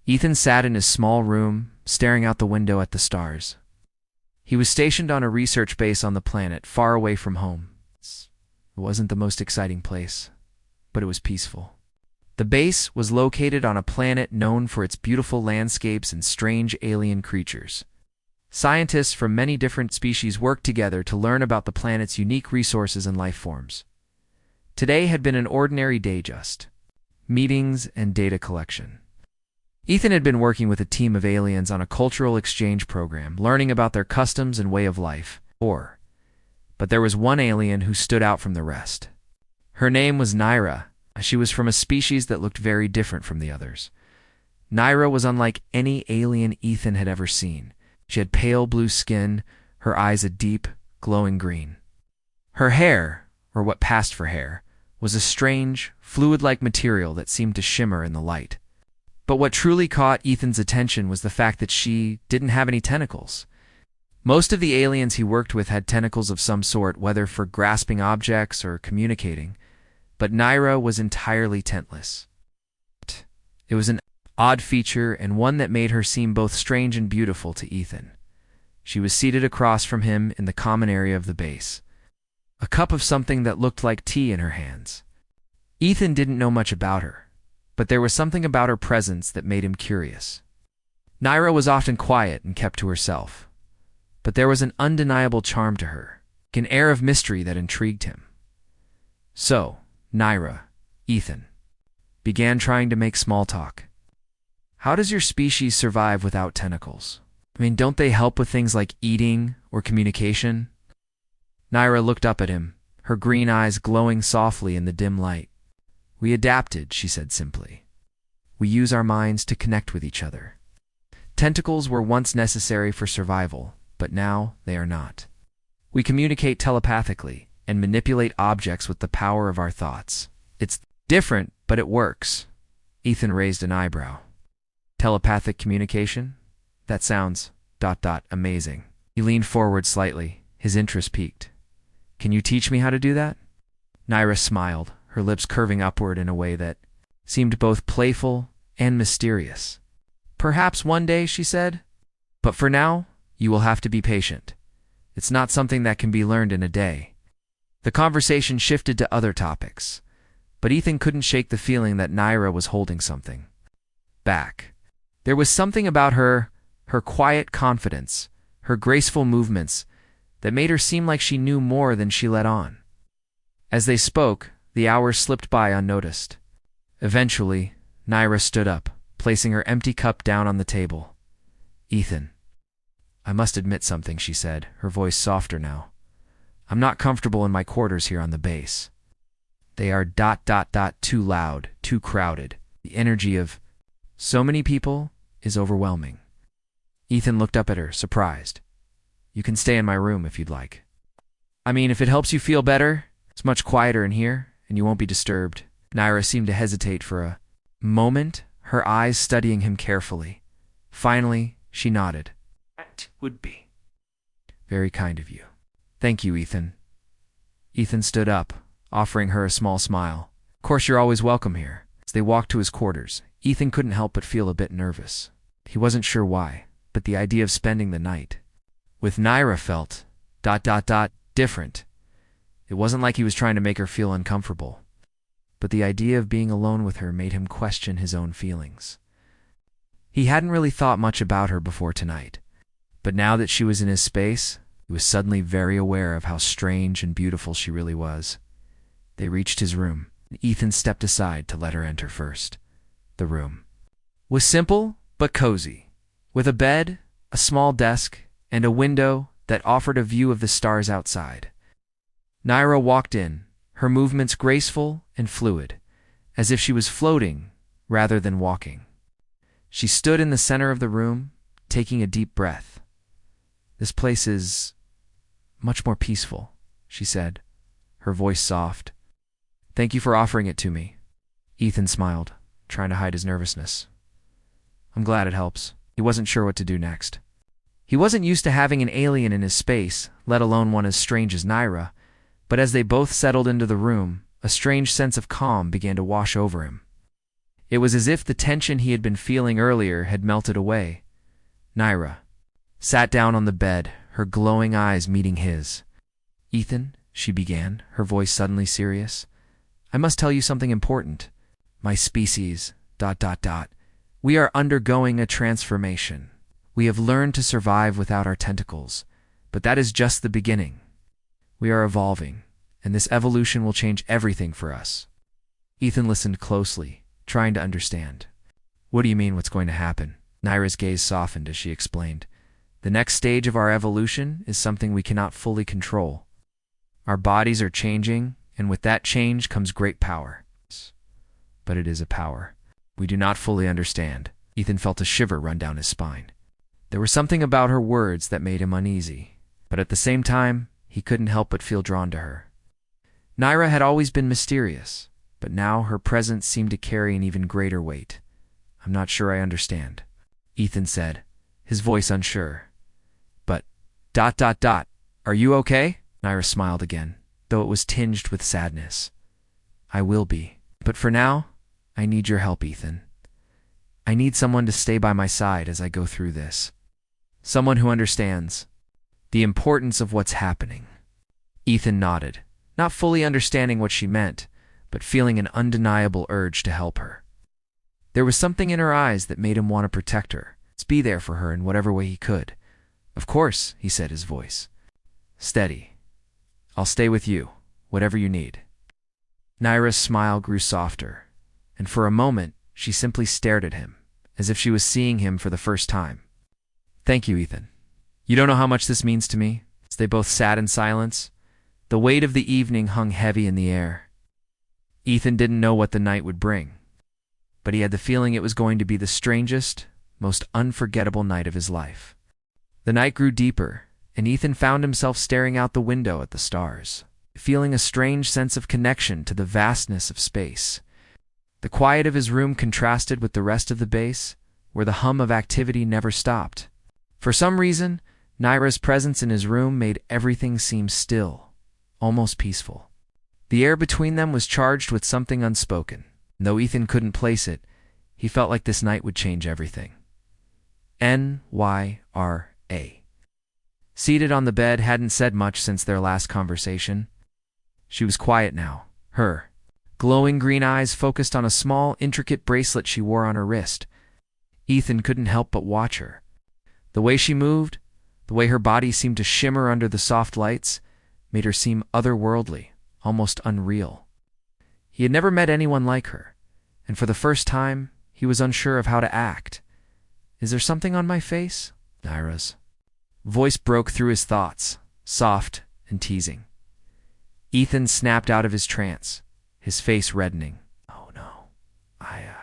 Ethan sat in his small room, staring out the window at the stars. He was stationed on a research base on the planet, far away from home. It wasn't the most exciting place, but it was peaceful. The base was located on a planet known for its beautiful landscapes and strange alien creatures. Scientists from many different species worked together to learn about the planet's unique resources and life forms. Today had been an ordinary day, just meetings and data collection. Ethan had been working with a team of aliens on a cultural exchange program, learning about their customs and way of life. But there was one alien who stood out from the rest. Her name was Naira. She was from a species that looked very different from the others. Naira was unlike any alien Ethan had ever seen. She had pale blue skin, her eyes a deep, glowing green. Her hair, or what passed for hair, was a strange, fluid-like material that seemed to shimmer in the light. But what truly caught Ethan's attention was the fact that she didn't have any tentacles. Most of the aliens he worked with had tentacles of some sort, whether for grasping objects or communicating, but Naira was entirely tentless. It was an odd feature and one that made her seem both strange and beautiful to Ethan. She was seated across from him in the common area of the base, a cup of something that looked like tea in her hands. Ethan didn't know much about her, but there was something about her presence that made him curious. Naira was often quiet and kept to herself, but there was an undeniable charm to her, an air of mystery that intrigued him. So, Naira, Ethan, began trying to make small talk. How does your species survive without tentacles? Don't they help with things like eating or communication? Naira looked up at him, her green eyes glowing softly in the dim light. We adapted, she said simply. We use our minds to connect with each other. Tentacles were once necessary for survival, but now they are not. We communicate telepathically and manipulate objects with the power of our thoughts. It's different, but it works. Ethan raised an eyebrow. Telepathic communication? That sounds ... amazing. He leaned forward slightly, his interest piqued. Can you teach me how to do that? Naira smiled, her lips curving upward in a way that seemed both playful and mysterious. Perhaps one day, she said. But for now, you will have to be patient. It's not something that can be learned in a day. The conversation shifted to other topics, but Ethan couldn't shake the feeling that Naira was holding something back. There was something about her quiet confidence, her graceful movements, that made her seem like she knew more than she let on. As they spoke, the hours slipped by unnoticed. Eventually, Naira stood up, placing her empty cup down on the table. Ethan, I must admit something, she said, her voice softer now. I'm not comfortable in my quarters here on the base. They are ... too loud, too crowded. The energy of so many people is overwhelming. Ethan looked up at her, surprised. You can stay in my room if you'd like. If it helps you feel better, it's much quieter in here, and you won't be disturbed. Naira seemed to hesitate for a moment, her eyes studying him carefully. Finally, she nodded. That would be very kind of you. Thank you, Ethan. Ethan stood up, offering her a small smile. Of course, you're always welcome here. As they walked to his quarters, Ethan couldn't help but feel a bit nervous. He wasn't sure why, but the idea of spending the night with Naira felt ... different. It wasn't like he was trying to make her feel uncomfortable, but the idea of being alone with her made him question his own feelings. He hadn't really thought much about her before tonight, but now that she was in his space, he was suddenly very aware of how strange and beautiful she really was. They reached his room, and Ethan stepped aside to let her enter first. The room was simple but cozy, with a bed, a small desk, and a window that offered a view of the stars outside. Naira walked in, her movements graceful and fluid, as if she was floating rather than walking. She stood in the center of the room, taking a deep breath. This place is much more peaceful, she said, her voice soft. Thank you for offering it to me. Ethan smiled, trying to hide his nervousness. I'm glad it helps. He wasn't sure what to do next. He wasn't used to having an alien in his space, let alone one as strange as Naira, but as they both settled into the room, a strange sense of calm began to wash over him. It was as if the tension he had been feeling earlier had melted away. Naira sat down on the bed, her glowing eyes meeting his. "Ethan," she began, her voice suddenly serious, "I must tell you something important. My species, ... We are undergoing a transformation. We have learned to survive without our tentacles, but that is just the beginning. We are evolving, and this evolution will change everything for us." Ethan listened closely, trying to understand. "What do you mean, what's going to happen?" Naira's gaze softened as she explained. "The next stage of our evolution is something we cannot fully control. Our bodies are changing, and with that change comes great power. But it is a power we do not fully understand." Ethan felt a shiver run down his spine. There was something about her words that made him uneasy, but at the same time, he couldn't help but feel drawn to her. Naira had always been mysterious, but now her presence seemed to carry an even greater weight. "I'm not sure I understand," Ethan said, his voice unsure. "But ... Are you okay?" Naira smiled again, though it was tinged with sadness. "I will be. But for now, I need your help, Ethan. I need someone to stay by my side as I go through this. Someone who understands the importance of what's happening." Ethan nodded, not fully understanding what she meant, but feeling an undeniable urge to help her. There was something in her eyes that made him want to protect her, to be there for her in whatever way he could. "Of course," he said, his voice steady. "I'll stay with you, whatever you need." Naira's smile grew softer, and for a moment she simply stared at him, as if she was seeing him for the first time. "Thank you, Ethan. You don't know how much this means to me." As they both sat in silence, the weight of the evening hung heavy in the air. Ethan didn't know what the night would bring, but he had the feeling it was going to be the strangest, most unforgettable night of his life. The night grew deeper, and Ethan found himself staring out the window at the stars, feeling a strange sense of connection to the vastness of space. The quiet of his room contrasted with the rest of the base, where the hum of activity never stopped. For some reason, Naira's presence in his room made everything seem still, almost peaceful. The air between them was charged with something unspoken. Though Ethan couldn't place it, he felt like this night would change everything. Nyra, seated on the bed, hadn't said much since their last conversation. She was quiet now, her glowing green eyes focused on a small, intricate bracelet she wore on her wrist. Ethan couldn't help but watch her. The way she moved, the way her body seemed to shimmer under the soft lights, made her seem otherworldly, almost unreal. He had never met anyone like her, and for the first time, he was unsure of how to act. "Is there something on my face?" Naira's voice broke through his thoughts, soft and teasing. Ethan snapped out of his trance, his face reddening. "Oh no, I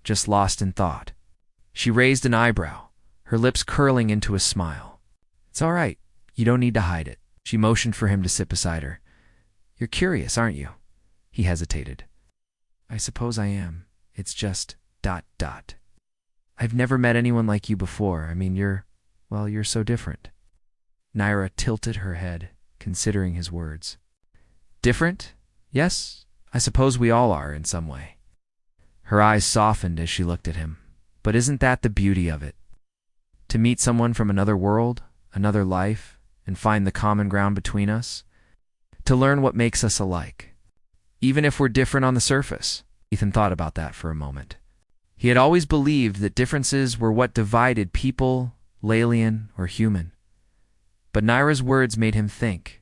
just lost in thought." She raised an eyebrow, her lips curling into a smile. "It's all right. You don't need to hide it." She motioned for him to sit beside her. "You're curious, aren't you?" He hesitated. "I suppose I am. It's just ... I've never met anyone like you before. I mean, you're so different." Naira tilted her head, considering his words. "Different? Yes, I suppose we all are in some way." Her eyes softened as she looked at him. "But isn't that the beauty of it? To meet someone from another world, another life, and find the common ground between us? To learn what makes us alike, even if we're different on the surface." Ethan thought about that for a moment. He had always believed that differences were what divided people, alien or human. But Naira's words made him think.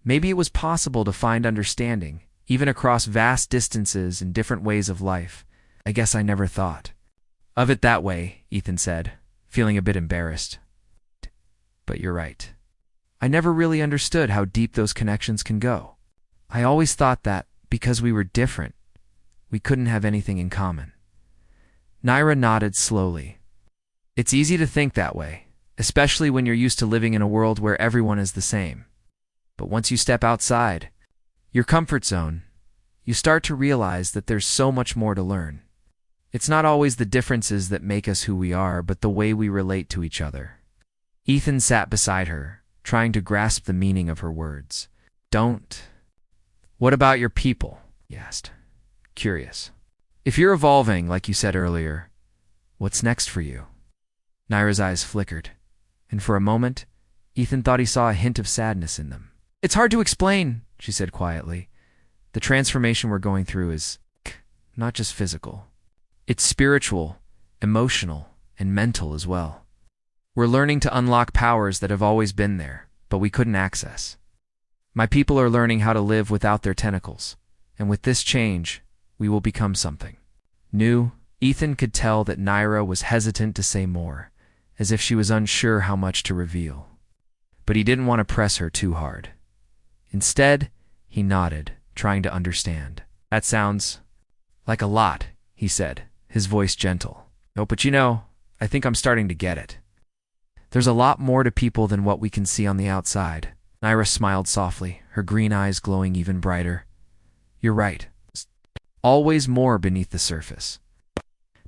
Maybe it was possible to find understanding, even across vast distances and different ways of life. "I guess I never thought of it that way," Ethan said, feeling a bit embarrassed. "But you're right. I never really understood how deep those connections can go. I always thought that, because we were different, we couldn't have anything in common." Naira nodded slowly. "It's easy to think that way, especially when you're used to living in a world where everyone is the same. But once you step outside your comfort zone, you start to realize that there's so much more to learn. It's not always the differences that make us who we are, but the way we relate to each other." Ethan sat beside her, trying to grasp the meaning of her words. "What about your people?" he asked, curious. If you're evolving, like you said earlier, what's next for you? Naira's eyes flickered, and for a moment, Ethan thought he saw a hint of sadness in them. It's hard to explain, she said quietly. The transformation we're going through is not just physical. It's spiritual, emotional, and mental as well. We're learning to unlock powers that have always been there, but we couldn't access. My people are learning how to live without their tentacles, and with this change, we will become something new. Ethan could tell that Naira was hesitant to say more, as if she was unsure how much to reveal. But he didn't want to press her too hard. Instead, he nodded, trying to understand. That sounds like a lot, he said, his voice gentle. Oh, but I think I'm starting to get it. There's a lot more to people than what we can see on the outside. Naira smiled softly, her green eyes glowing even brighter. You're right. Always more beneath the surface.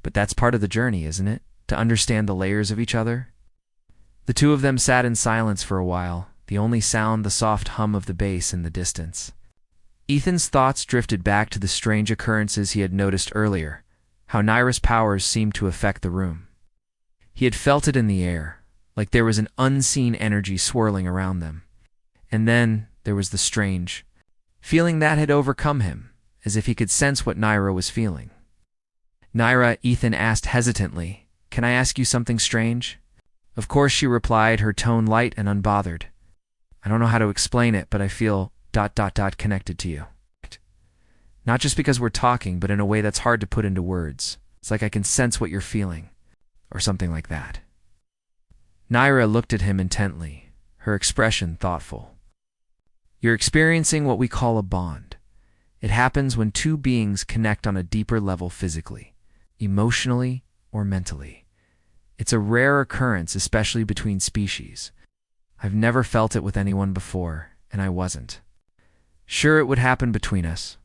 But that's part of the journey, isn't it? To understand the layers of each other? The two of them sat in silence for a while, the only sound the soft hum of the bass in the distance. Ethan's thoughts drifted back to the strange occurrences he had noticed earlier, how Naira's powers seemed to affect the room. He had felt it in the air, like there was an unseen energy swirling around them. And then there was the strange feeling that had overcome him, as if he could sense what Naira was feeling. Naira, Ethan asked hesitantly, "Can I ask you something strange?" Of course, she replied, her tone light and unbothered. I don't know how to explain it, but I feel ... connected to you. Not just because we're talking, but in a way that's hard to put into words. It's like I can sense what you're feeling, or something like that. Naira looked at him intently, her expression thoughtful. You're experiencing what we call a bond. It happens when two beings connect on a deeper level physically, emotionally, or mentally. It's a rare occurrence, especially between species. I've never felt it with anyone before, and I wasn't sure it would happen between us.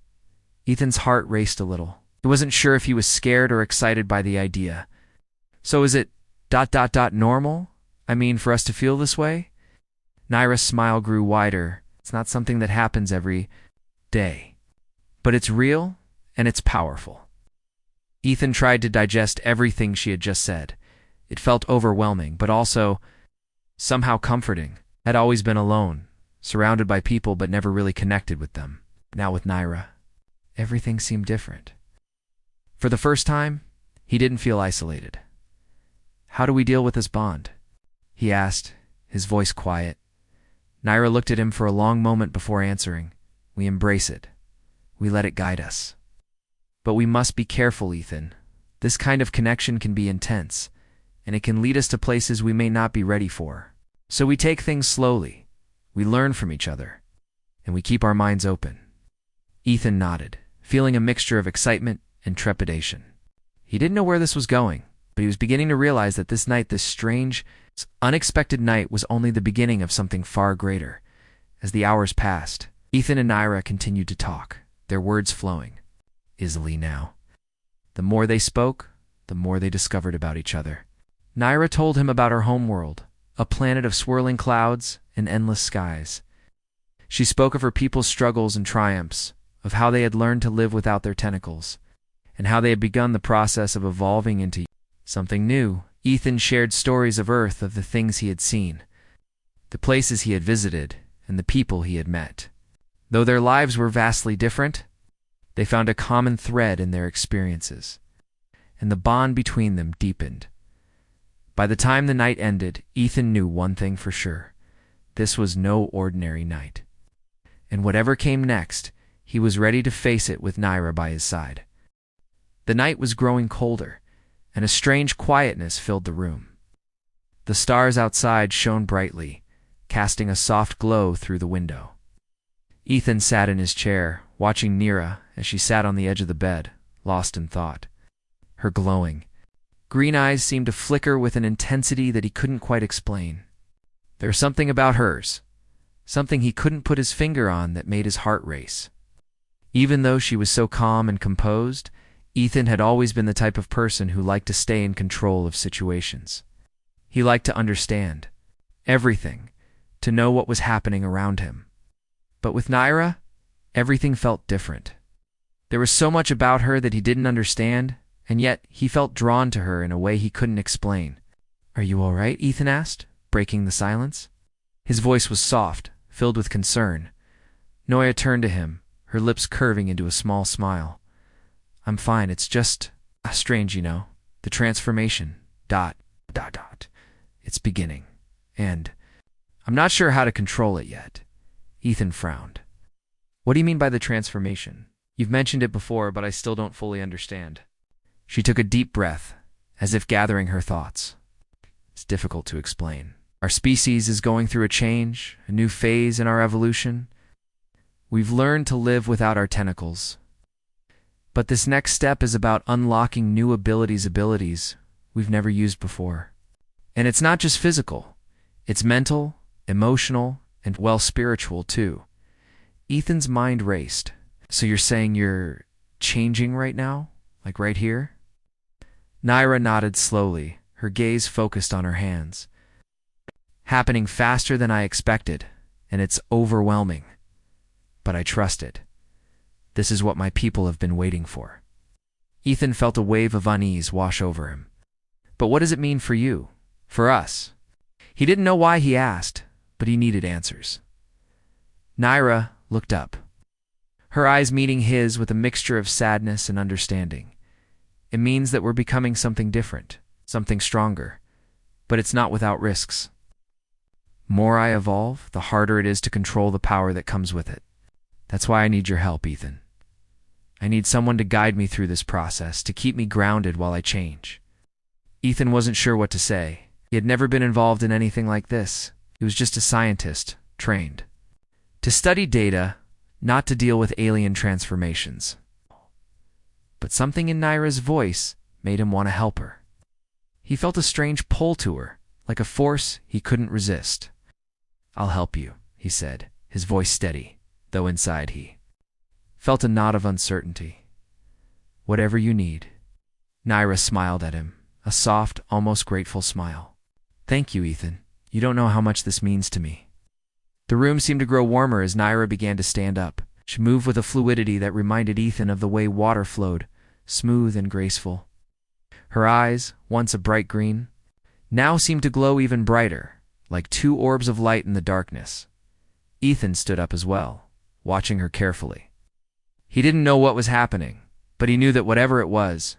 Ethan's heart raced a little. He wasn't sure if he was scared or excited by the idea. So is it ... normal? I mean, for us to feel this way? Naira's smile grew wider. It's not something that happens every day. But it's real, and it's powerful. Ethan tried to digest everything she had just said. It felt overwhelming, but also somehow comforting. Had always been alone, surrounded by people but never really connected with them. Now with Naira, everything seemed different. For the first time, he didn't feel isolated. How do we deal with this bond? He asked, his voice quiet. Naira looked at him for a long moment before answering. We embrace it. We let it guide us. But we must be careful, Ethan. This kind of connection can be intense, and it can lead us to places we may not be ready for. So we take things slowly. We learn from each other, and we keep our minds open. Ethan nodded, feeling a mixture of excitement and trepidation. He didn't know where this was going, but he was beginning to realize that this night, this strange, unexpected night, was only the beginning of something far greater. As the hours passed, Ethan and Naira continued to talk, their words flowing easily now. The more they spoke, the more they discovered about each other. Naira told him about her homeworld, a planet of swirling clouds and endless skies. She spoke of her people's struggles and triumphs, of how they had learned to live without their tentacles, and how they had begun the process of evolving into something new. Ethan shared stories of Earth, of the things he had seen, the places he had visited, and the people he had met. Though their lives were vastly different, they found a common thread in their experiences, and the bond between them deepened. By the time the night ended, Ethan knew one thing for sure. This was no ordinary night. And whatever came next, he was ready to face it with Naira by his side. The night was growing colder, and a strange quietness filled the room. The stars outside shone brightly, casting a soft glow through the window. Ethan sat in his chair, watching Naira as she sat on the edge of the bed, lost in thought. Her glowing green eyes seemed to flicker with an intensity that he couldn't quite explain. There was something about hers, something he couldn't put his finger on, that made his heart race. Even though she was so calm and composed, Ethan had always been the type of person who liked to stay in control of situations. He liked to understand everything, to know what was happening around him. But with Naira, everything felt different. There was so much about her that he didn't understand, and yet he felt drawn to her in a way he couldn't explain. "Are you all right?" Ethan asked, breaking the silence. His voice was soft, filled with concern. Noya turned to him, her lips curving into a small smile. "I'm fine, it's just strange, you know. The transformation. ... It's beginning. And I'm not sure how to control it yet." Ethan frowned. "What do you mean by the transformation? You've mentioned it before, but I still don't fully understand." She took a deep breath, as if gathering her thoughts. "It's difficult to explain. Our species is going through a change, a new phase in our evolution. We've learned to live without our tentacles. But this next step is about unlocking new abilities we've never used before. And it's not just physical. It's mental, emotional, and, well, spiritual too." Ethan's mind raced. "So you're saying you're changing right now? Like right here?" Naira nodded slowly, her gaze focused on her hands. "Happening faster than I expected, and it's overwhelming. But I trust it. This is what my people have been waiting for." Ethan felt a wave of unease wash over him. "But what does it mean for you? For us?" He didn't know why he asked, but he needed answers. Naira looked up, her eyes meeting his with a mixture of sadness and understanding. "It means that we're becoming something different, something stronger. But it's not without risks. More I evolve, the harder it is to control the power that comes with it. That's why I need your help, Ethan. I need someone to guide me through this process, to keep me grounded while I change." Ethan wasn't sure what to say. He had never been involved in anything like this. He was just a scientist, trained to study data, not to deal with alien transformations. But something in Naira's voice made him want to help her. He felt a strange pull to her, like a force he couldn't resist. "I'll help you," he said, his voice steady, though inside he felt a knot of uncertainty. "Whatever you need." Naira smiled at him, a soft, almost grateful smile. "Thank you, Ethan. You don't know how much this means to me." The room seemed to grow warmer as Naira began to stand up. She moved with a fluidity that reminded Ethan of the way water flowed, smooth and graceful. Her eyes, once a bright green, now seemed to glow even brighter, like two orbs of light in the darkness. Ethan stood up as well, watching her carefully. He didn't know what was happening, but he knew that whatever it was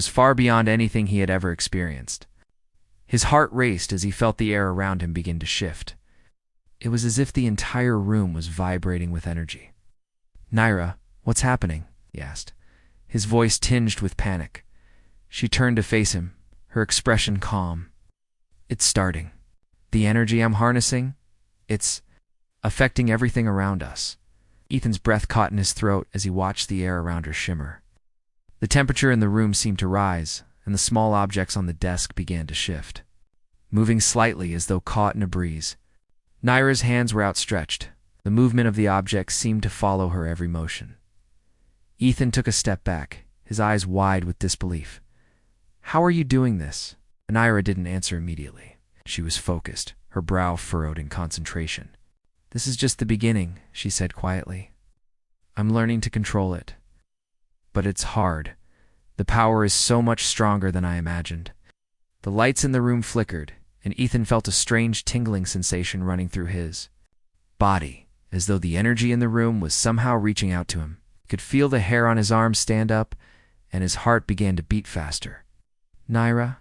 far beyond anything he had ever experienced. His heart raced as he felt the air around him begin to shift. It was as if the entire room was vibrating with energy. "Naira, what's happening?" he asked, his voice tinged with panic. She turned to face him, her expression calm. "It's starting. The energy I'm harnessing, it's affecting everything around us." Ethan's breath caught in his throat as he watched the air around her shimmer. The temperature in the room seemed to rise, and the small objects on the desk began to shift, moving slightly as though caught in a breeze. Naira's hands were outstretched. The movement of the objects seemed to follow her every motion. Ethan took a step back, his eyes wide with disbelief. "How are you doing this?" Naira didn't answer immediately. She was focused, her brow furrowed in concentration. "This is just the beginning," she said quietly. "I'm learning to control it. But it's hard. The power is so much stronger than I imagined." The lights in the room flickered, and Ethan felt a strange tingling sensation running through his body, as though the energy in the room was somehow reaching out to him. He could feel the hair on his arm stand up, and his heart began to beat faster. "Naira,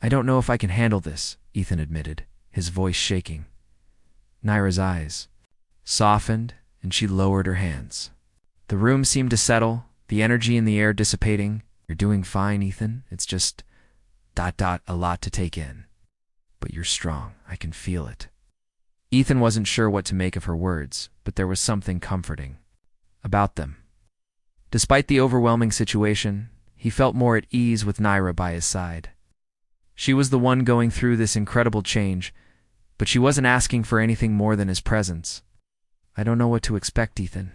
I don't know if I can handle this," Ethan admitted, his voice shaking. Naira's eyes softened, and she lowered her hands. The room seemed to settle, the energy in the air dissipating. "You're doing fine, Ethan. It's just ... a lot to take in. But you're strong. I can feel it." Ethan wasn't sure what to make of her words, but there was something comforting about them. Despite the overwhelming situation, he felt more at ease with Naira by his side. She was the one going through this incredible change, but she wasn't asking for anything more than his presence. "I don't know what to expect, Ethan,"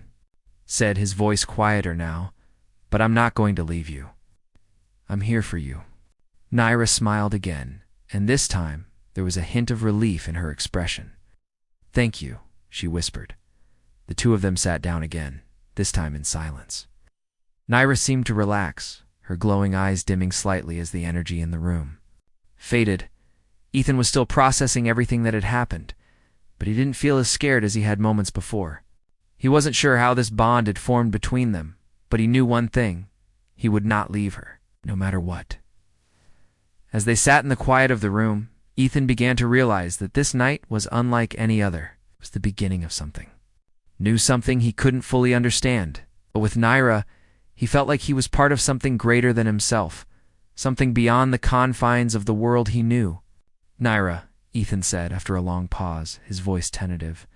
said, his voice quieter now, "but I'm not going to leave you. I'm here for you." Naira smiled again, and this time there was a hint of relief in her expression. "Thank you," she whispered. The two of them sat down again, this time in silence. Naira seemed to relax, her glowing eyes dimming slightly as the energy in the room faded. Ethan was still processing everything that had happened, but he didn't feel as scared as he had moments before. He wasn't sure how this bond had formed between them, but he knew one thing: he would not leave her, no matter what. As they sat in the quiet of the room, Ethan began to realize that this night was unlike any other. It was the beginning of something. Knew something he couldn't fully understand, but with Naira, he felt like he was part of something greater than himself, something beyond the confines of the world he knew. "Naira," Ethan said after a long pause, his voice tentative,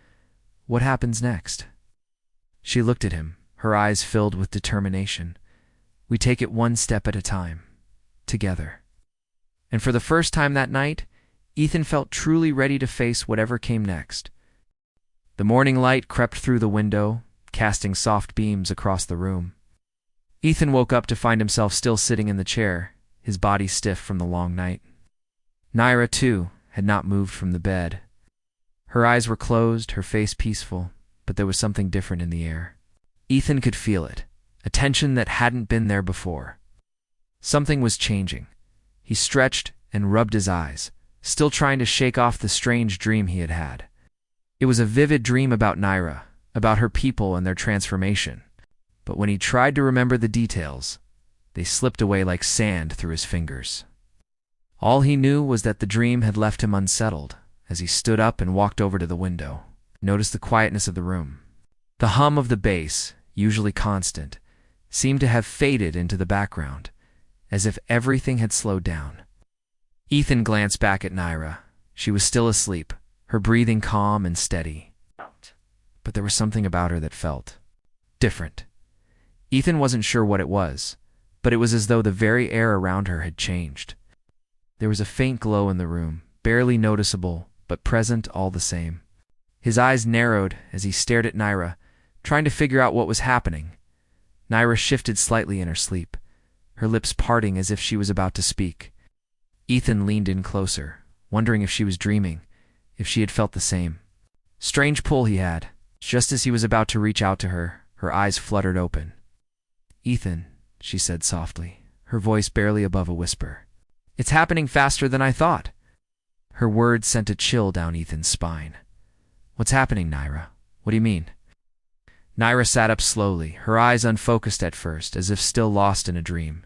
"what happens next?" She looked at him, her eyes filled with determination. "We take it one step at a time, together." And for the first time that night, Ethan felt truly ready to face whatever came next. The morning light crept through the window, casting soft beams across the room. Ethan woke up to find himself still sitting in the chair, his body stiff from the long night. Naira, too, had not moved from the bed. Her eyes were closed, her face peaceful, but there was something different in the air. Ethan could feel it, a tension that hadn't been there before. Something was changing. He stretched and rubbed his eyes, still trying to shake off the strange dream he had had. It was a vivid dream about Naira, about her people and their transformation. But when he tried to remember the details, they slipped away like sand through his fingers. All he knew was that the dream had left him unsettled as he stood up and walked over to the window, noticed the quietness of the room. The hum of the bass, usually constant, seemed to have faded into the background, as if everything had slowed down. Ethan glanced back at Naira. She was still asleep, her breathing calm and steady. But there was something about her that felt different. Ethan wasn't sure what it was, but it was as though the very air around her had changed. There was a faint glow in the room, barely noticeable, but present all the same. His eyes narrowed as he stared at Naira, trying to figure out what was happening. Naira shifted slightly in her sleep, her lips parting as if she was about to speak. Ethan leaned in closer, wondering if she was dreaming, if she had felt the same. Strange pull he had. Just as he was about to reach out to her, her eyes fluttered open. "Ethan," she said softly, her voice barely above a whisper. "It's happening faster than I thought." Her words sent a chill down Ethan's spine. "What's happening, Naira? What do you mean?" Naira sat up slowly, her eyes unfocused at first, as if still lost in a dream.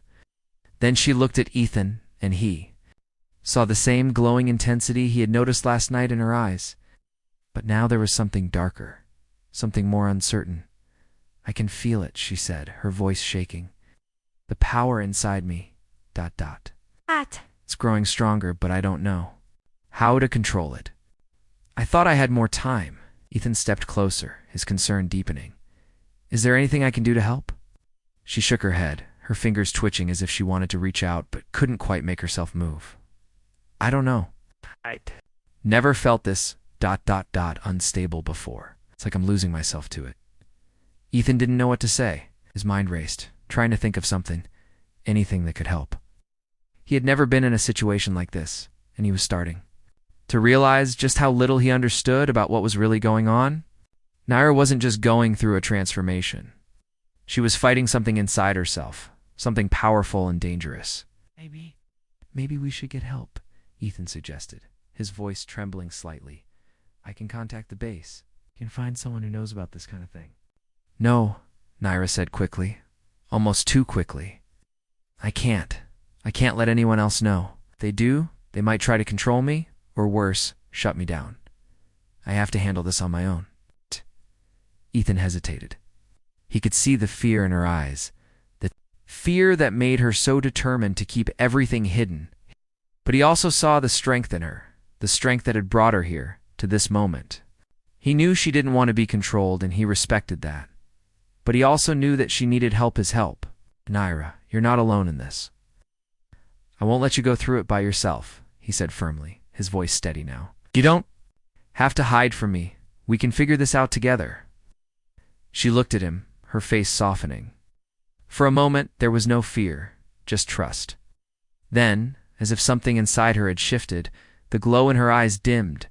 Then she looked at Ethan, and he saw the same glowing intensity he had noticed last night in her eyes. But now there was something darker, something more uncertain. "I can feel it," she said, her voice shaking. "The power inside me, ... It's growing stronger, but I don't know how to control it." "I thought I had more time." Ethan stepped closer, his concern deepening. "Is there anything I can do to help?" She shook her head, her fingers twitching as if she wanted to reach out but couldn't quite make herself move. "I don't know. I'd never felt this ... unstable before. It's like I'm losing myself to it." Ethan didn't know what to say. His mind raced, trying to think of something, anything that could help. He had never been in a situation like this, and he was starting to realize just how little he understood about what was really going on. Naira wasn't just going through a transformation. She was fighting something inside herself, something powerful and dangerous. Maybe we should get help," Ethan suggested, his voice trembling slightly. "I can contact the base. You can find someone who knows about this kind of thing." "No," Naira said quickly, almost too quickly. I can't let anyone else know. If they do, they might try to control me, or worse, shut me down. I have to handle this on my own." Ethan hesitated. He could see the fear in her eyes, the fear that made her so determined to keep everything hidden. But he also saw the strength in her, the strength that had brought her here, to this moment. He knew she didn't want to be controlled, and he respected that. But he also knew that she needed help as help. "Naira, you're not alone in this. I won't let you go through it by yourself," he said firmly, his voice steady now. "You don't have to hide from me. We can figure this out together." She looked at him, her face softening. For a moment, there was no fear, just trust. Then, as if something inside her had shifted, the glow in her eyes dimmed,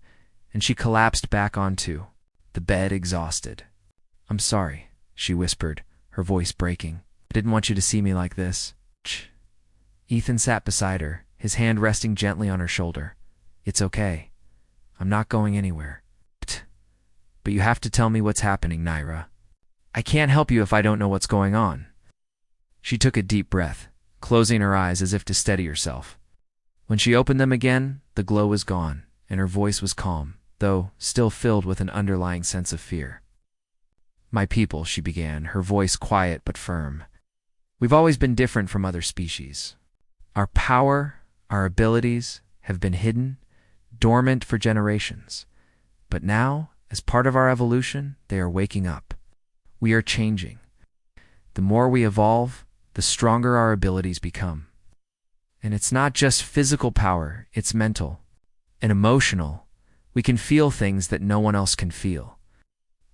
and she collapsed back onto the bed, exhausted. "I'm sorry," she whispered, her voice breaking. Didn't want you to see me like this. Ethan sat beside her, his hand resting gently on her shoulder. It's okay. I'm not going anywhere. But you have to tell me what's happening, Naira. I can't help you if I don't know what's going on. She took a deep breath, closing her eyes as if to steady herself. When she opened them again, the glow was gone, and her voice was calm, though still filled with an underlying sense of fear. My people, she began, her voice quiet but firm. We've always been different from other species. Our power, our abilities, have been hidden, dormant for generations. But now, as part of our evolution, they are waking up. We are changing. The more we evolve, the stronger our abilities become. And it's not just physical power, it's mental and emotional. We can feel things that no one else can feel.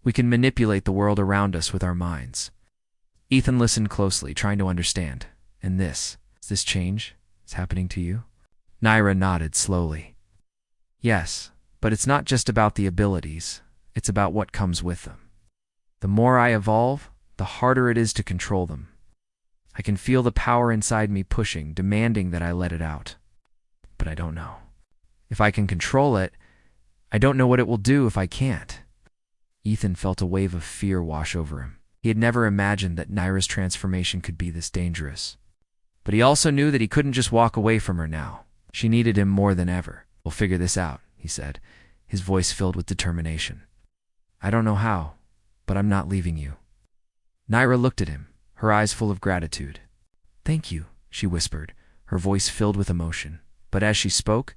We can manipulate the world around us with our minds. Ethan listened closely, trying to understand. And this change is happening to you? Naira nodded slowly. Yes, but it's not just about the abilities, it's about what comes with them. The more I evolve, the harder it is to control them. I can feel the power inside me pushing, demanding that I let it out. But I don't know. If I can control it, I don't know what it will do if I can't. Ethan felt a wave of fear wash over him. He had never imagined that Naira's transformation could be this dangerous. But he also knew that he couldn't just walk away from her now. She needed him more than ever. We'll figure this out, he said, his voice filled with determination. I don't know how, but I'm not leaving you. Naira looked at him, her eyes full of gratitude. Thank you, she whispered, her voice filled with emotion. But as she spoke,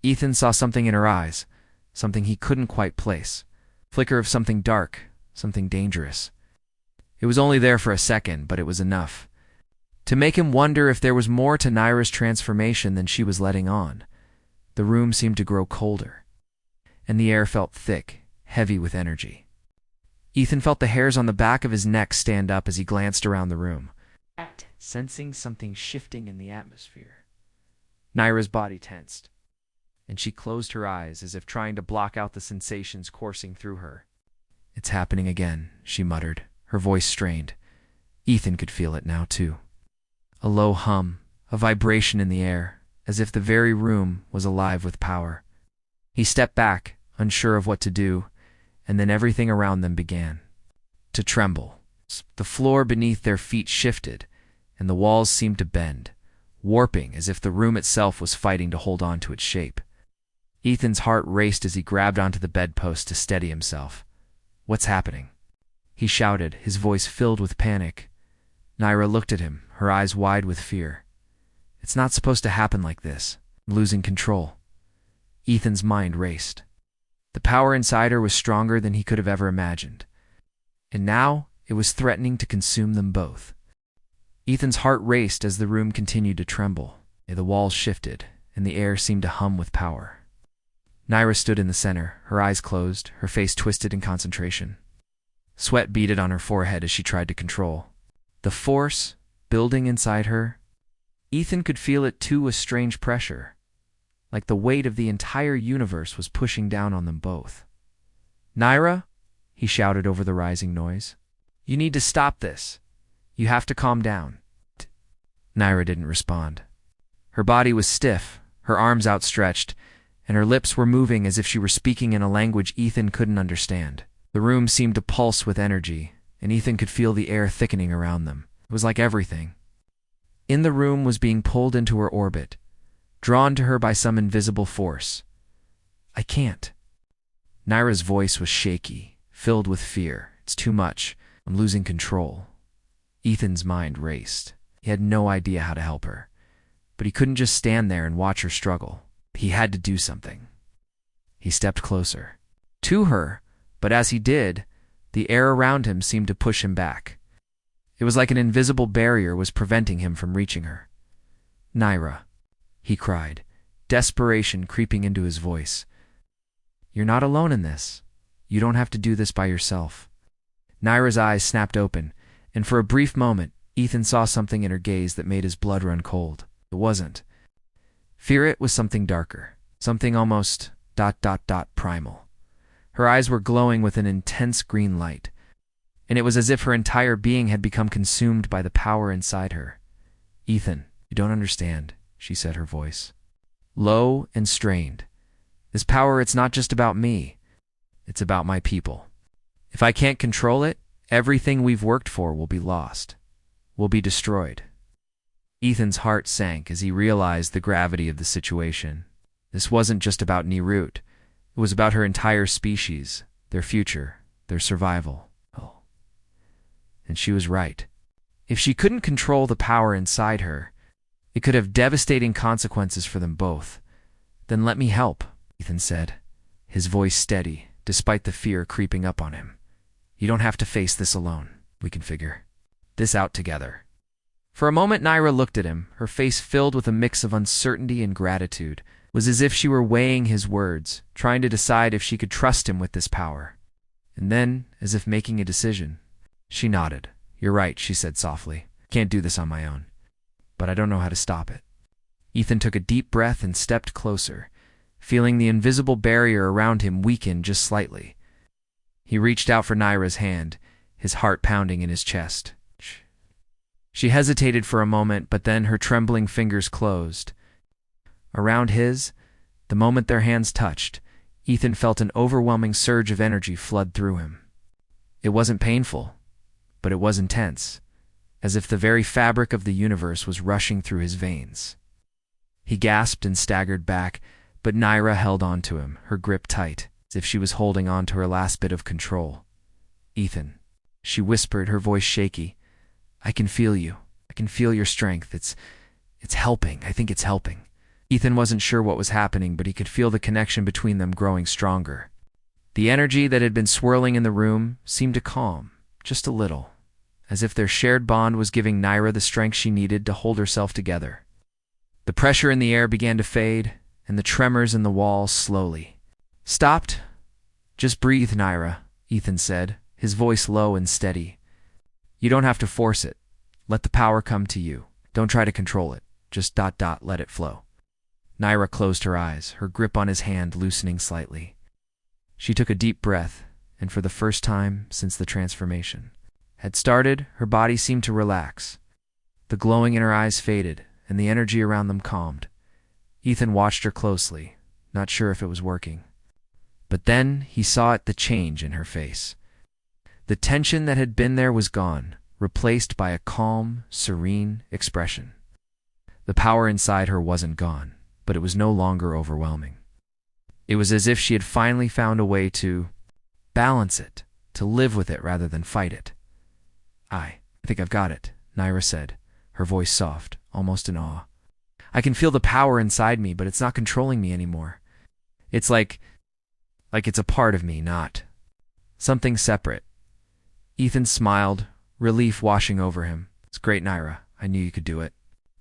Ethan saw something in her eyes, something he couldn't quite place. Flicker of something dark, something dangerous. It was only there for a second, but it was enough to make him wonder if there was more to Naira's transformation than she was letting on. The room seemed to grow colder, and the air felt thick, heavy with energy. Ethan felt the hairs on the back of his neck stand up as he glanced around the room, sensing something shifting in the atmosphere. Naira's body tensed, and she closed her eyes as if trying to block out the sensations coursing through her. It's happening again, she muttered, her voice strained. Ethan could feel it now, too. A low hum, a vibration in the air, as if the very room was alive with power. He stepped back, unsure of what to do, and then everything around them began to tremble. The floor beneath their feet shifted, and the walls seemed to bend, warping as if the room itself was fighting to hold on to its shape. Ethan's heart raced as he grabbed onto the bedpost to steady himself. What's happening? He shouted, his voice filled with panic. Naira looked at him, her eyes wide with fear. It's not supposed to happen like this. I'm losing control. Ethan's mind raced. The power inside her was stronger than he could have ever imagined. And now it was threatening to consume them both. Ethan's heart raced as the room continued to tremble. The walls shifted, and the air seemed to hum with power. Naira stood in the center, her eyes closed, her face twisted in concentration. Sweat beaded on her forehead as she tried to control the force building inside her. Ethan could feel it too, a strange pressure, like the weight of the entire universe was pushing down on them both. Naira, he shouted over the rising noise. You need to stop this. You have to calm down. Naira didn't respond. Her body was stiff, her arms outstretched, and her lips were moving as if she were speaking in a language Ethan couldn't understand. The room seemed to pulse with energy, and Ethan could feel the air thickening around them. It was like everything in the room was being pulled into her orbit, drawn to her by some invisible force. I can't. Naira's voice was shaky, filled with fear. It's too much. I'm losing control. Ethan's mind raced. He had no idea how to help her, but he couldn't just stand there and watch her struggle. He had to do something. He stepped closer to her, but as he did, the air around him seemed to push him back. It was like an invisible barrier was preventing him from reaching her. Naira, he cried, desperation creeping into his voice. You're not alone in this. You don't have to do this by yourself. Naira's eyes snapped open, and for a brief moment, Ethan saw something in her gaze that made his blood run cold. It wasn't fear, it was something darker, something almost ... primal. Her eyes were glowing with an intense green light. and it was as if her entire being had become consumed by the power inside her. "Ethan, you don't understand," she said, her voice low and strained. "This power, it's not just about me. It's about my people. If I can't control it, everything we've worked for will be lost. Will be destroyed." Ethan's heart sank as he realized the gravity of the situation. This wasn't just about Nirut. It was about her entire species, their future, their survival. Oh. And she was right. If she couldn't control the power inside her, it could have devastating consequences for them both. "Then let me help," Ethan said, his voice steady, despite the fear creeping up on him. "You don't have to face this alone. We can figure this out together." For a moment, Naira looked at him, her face filled with a mix of uncertainty and gratitude. It was as if she were weighing his words, trying to decide if she could trust him with this power. And then, as if making a decision, she nodded. "You're right," she said softly. "Can't do this on my own. But I don't know how to stop it." Ethan took a deep breath and stepped closer, feeling the invisible barrier around him weaken just slightly. He reached out for Naira's hand, his heart pounding in his chest. She hesitated for a moment, but then her trembling fingers closed around his. The moment their hands touched, Ethan felt an overwhelming surge of energy flood through him. It wasn't painful, but it was intense, as if the very fabric of the universe was rushing through his veins. He gasped and staggered back, but Naira held on to him, her grip tight, as if she was holding on to her last bit of control. "Ethan," she whispered, her voice shaky, "I can feel you. I can feel your strength. It's helping. I think it's helping." Ethan wasn't sure what was happening, but he could feel the connection between them growing stronger. The energy that had been swirling in the room seemed to calm, just a little, as if their shared bond was giving Naira the strength she needed to hold herself together. The pressure in the air began to fade, and the tremors in the walls slowly stopped. "Just breathe, Naira," Ethan said, his voice low and steady. "You don't have to force it. Let the power come to you. Don't try to control it. Just let it flow." Naira closed her eyes, her grip on his hand loosening slightly. She took a deep breath, and for the first time since the transformation had started, her body seemed to relax. The glowing in her eyes faded, and the energy around them calmed. Ethan watched her closely, not sure if it was working. But then he saw the change in her face. The tension that had been there was gone, replaced by a calm, serene expression. The power inside her wasn't gone, but it was no longer overwhelming. It was as if she had finally found a way to balance it, to live with it rather than fight it. I think I've got it," Naira said, her voice soft, almost in awe. "I can feel the power inside me, but it's not controlling me anymore. It's like it's a part of me, not something separate." Ethan smiled, relief washing over him. "It's great, Naira. I knew you could do it."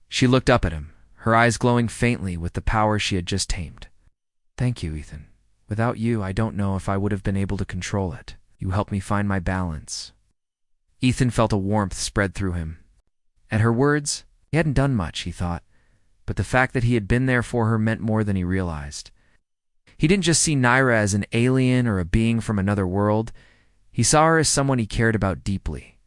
She looked up at him, her eyes glowing faintly with the power she had just tamed. "Thank you, Ethan. Without you, I don't know if I would have been able to control it. You helped me find my balance." Ethan felt a warmth spread through him. At her words, he hadn't done much, he thought, but the fact that he had been there for her meant more than he realized. He didn't just see Naira as an alien or a being from another world. He saw her as someone he cared about deeply.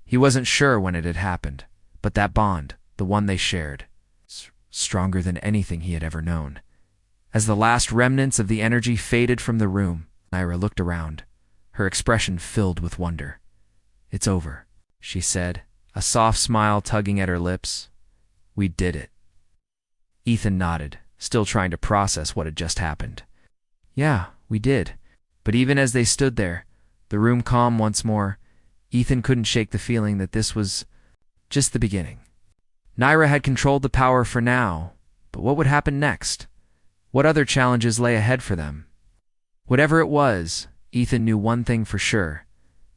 He wasn't sure when it had happened, but that bond, the one they shared, was stronger than anything he had ever known. As the last remnants of the energy faded from the room, Naira looked around, her expression filled with wonder. "It's over," she said, a soft smile tugging at her lips. "We did it." Ethan nodded, still trying to process what had just happened. "Yeah, we did." But even as they stood there, the room calm once more, Ethan couldn't shake the feeling that this was just the beginning. Naira had controlled the power for now, but what would happen next? What other challenges lay ahead for them? Whatever it was, Ethan knew one thing for sure.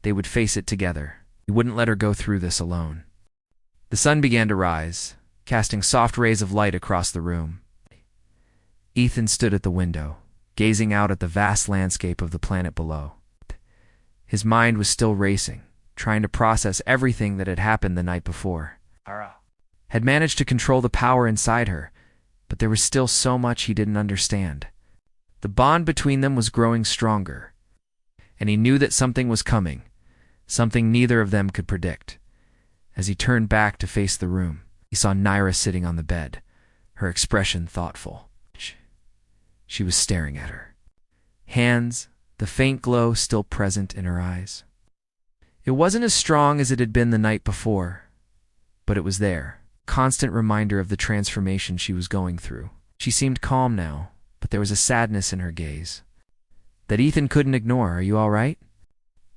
They would face it together. He wouldn't let her go through this alone. The sun began to rise, casting soft rays of light across the room. Ethan stood at the window, gazing out at the vast landscape of the planet below. His mind was still racing, trying to process everything that had happened the night before. Had managed to control the power inside her, but there was still so much he didn't understand. The bond between them was growing stronger, and he knew that something was coming, something neither of them could predict. As he turned back to face the room, he saw Naira sitting on the bed, her expression thoughtful. She was staring at her. Hands, the faint glow still present in her eyes. It wasn't as strong as it had been the night before, but it was there, constant reminder of the transformation she was going through. She seemed calm now, but there was a sadness in her gaze that Ethan couldn't ignore. "Are you all right?"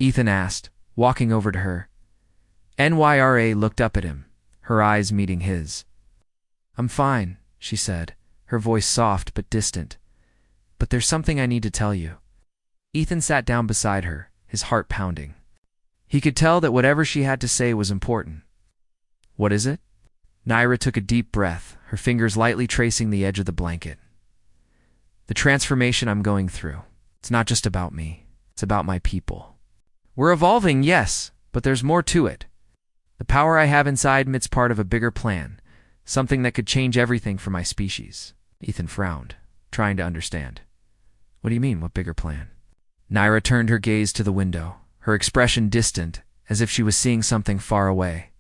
Ethan asked, walking over to her. Nyra looked up at him, her eyes meeting his. "I'm fine," she said, her voice soft but distant. "But there's something I need to tell you." Ethan sat down beside her, his heart pounding. He could tell that whatever she had to say was important. "What is it?" Naira took a deep breath, her fingers lightly tracing the edge of the blanket. "The transformation I'm going through. It's not just about me. It's about my people. We're evolving, yes, but there's more to it. The power I have inside me's part of a bigger plan, something that could change everything for my species." Ethan frowned, trying to understand. "What do you mean, what bigger plan?" Naira turned her gaze to the window, her expression distant, as if she was seeing something far away.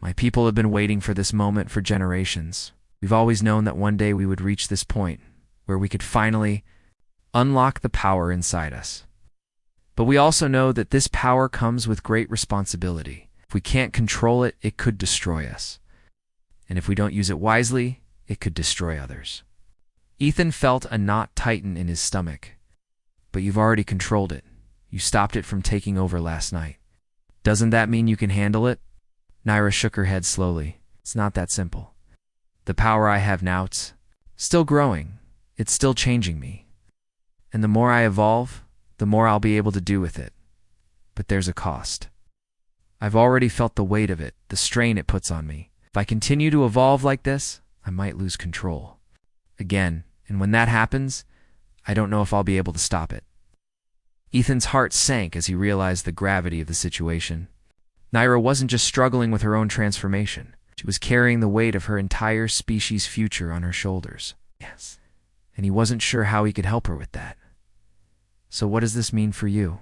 "My people have been waiting for this moment for generations. We've always known that one day we would reach this point, where we could finally unlock the power inside us. But we also know that this power comes with great responsibility. If we can't control it, it could destroy us. And if we don't use it wisely, it could destroy others." Ethan felt a knot tighten in his stomach. "But you've already controlled it. You stopped it from taking over last night. Doesn't that mean you can handle it?" Naira shook her head slowly. "It's not that simple. The power I have now, it's still growing. It's still changing me. And the more I evolve, the more I'll be able to do with it. But there's a cost. I've already felt the weight of it, the strain it puts on me. If I continue to evolve like this, I might lose control again, and when that happens, I don't know if I'll be able to stop it." Ethan's heart sank as he realized the gravity of the situation. Naira wasn't just struggling with her own transformation. She was carrying the weight of her entire species' future on her shoulders. Yes. And he wasn't sure how he could help her with that. "So what does this mean for you?"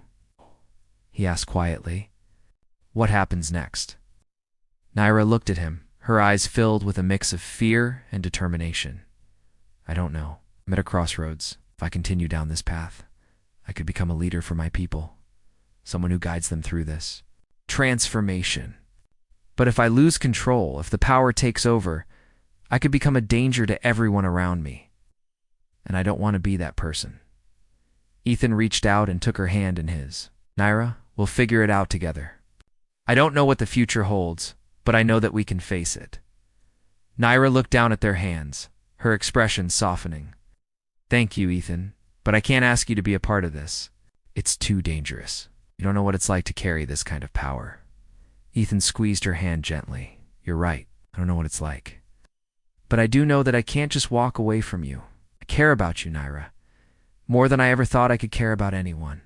he asked quietly. "What happens next?" Naira looked at him, her eyes filled with a mix of fear and determination. "I don't know. I'm at a crossroads. If I continue down this path, I could become a leader for my people, someone who guides them through this transformation. But if I lose control, if the power takes over, I could become a danger to everyone around me. And I don't want to be that person." Ethan reached out and took her hand in his. "Naira, we'll figure it out together. I don't know what the future holds, but I know that we can face it." Naira looked down at their hands, her expression softening. "Thank you, Ethan, but I can't ask you to be a part of this. It's too dangerous. You don't know what it's like to carry this kind of power." Ethan squeezed her hand gently. "You're right. I don't know what it's like. But I do know that I can't just walk away from you. I care about you, Naira. More than I ever thought I could care about anyone.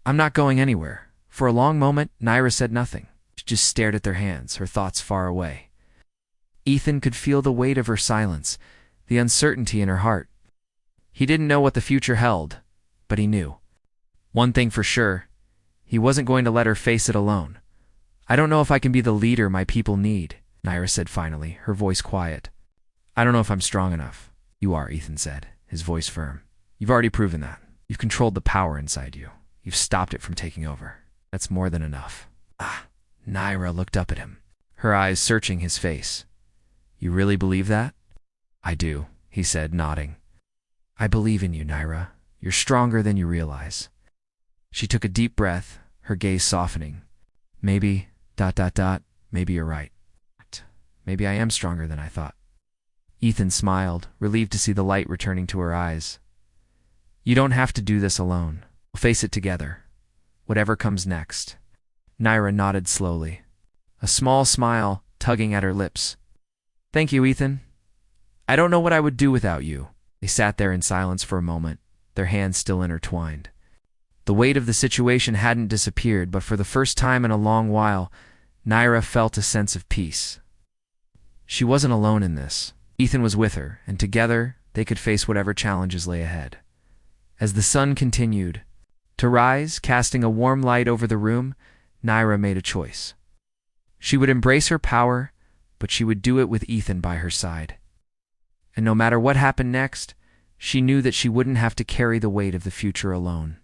I'm not going anywhere." For a long moment, Naira said nothing. She just stared at their hands, her thoughts far away. Ethan could feel the weight of her silence, the uncertainty in her heart. He didn't know what the future held, but he knew. One thing for sure, he wasn't going to let her face it alone. "I don't know if I can be the leader my people need," Naira said finally, her voice quiet. "I don't know if I'm strong enough." "You are," Ethan said, his voice firm. "You've already proven that. You've controlled the power inside you. You've stopped it from taking over. That's more than enough." Naira looked up at him, her eyes searching his face. "You really believe that?" "I do," he said, nodding. "I believe in you, Naira. You're stronger than you realize." She took a deep breath, her gaze softening. Maybe, maybe you're right. Maybe I am stronger than I thought." Ethan smiled, relieved to see the light returning to her eyes. "You don't have to do this alone. We'll face it together. Whatever comes next." Naira nodded slowly, a small smile tugging at her lips. "Thank you, Ethan. I don't know what I would do without you." They sat there in silence for a moment, their hands still intertwined. The weight of the situation hadn't disappeared, but for the first time in a long while, Naira felt a sense of peace. She wasn't alone in this. Ethan was with her, and together they could face whatever challenges lay ahead. As the sun continued to rise, casting a warm light over the room, Naira made a choice. She would embrace her power, but she would do it with Ethan by her side. And no matter what happened next, she knew that she wouldn't have to carry the weight of the future alone.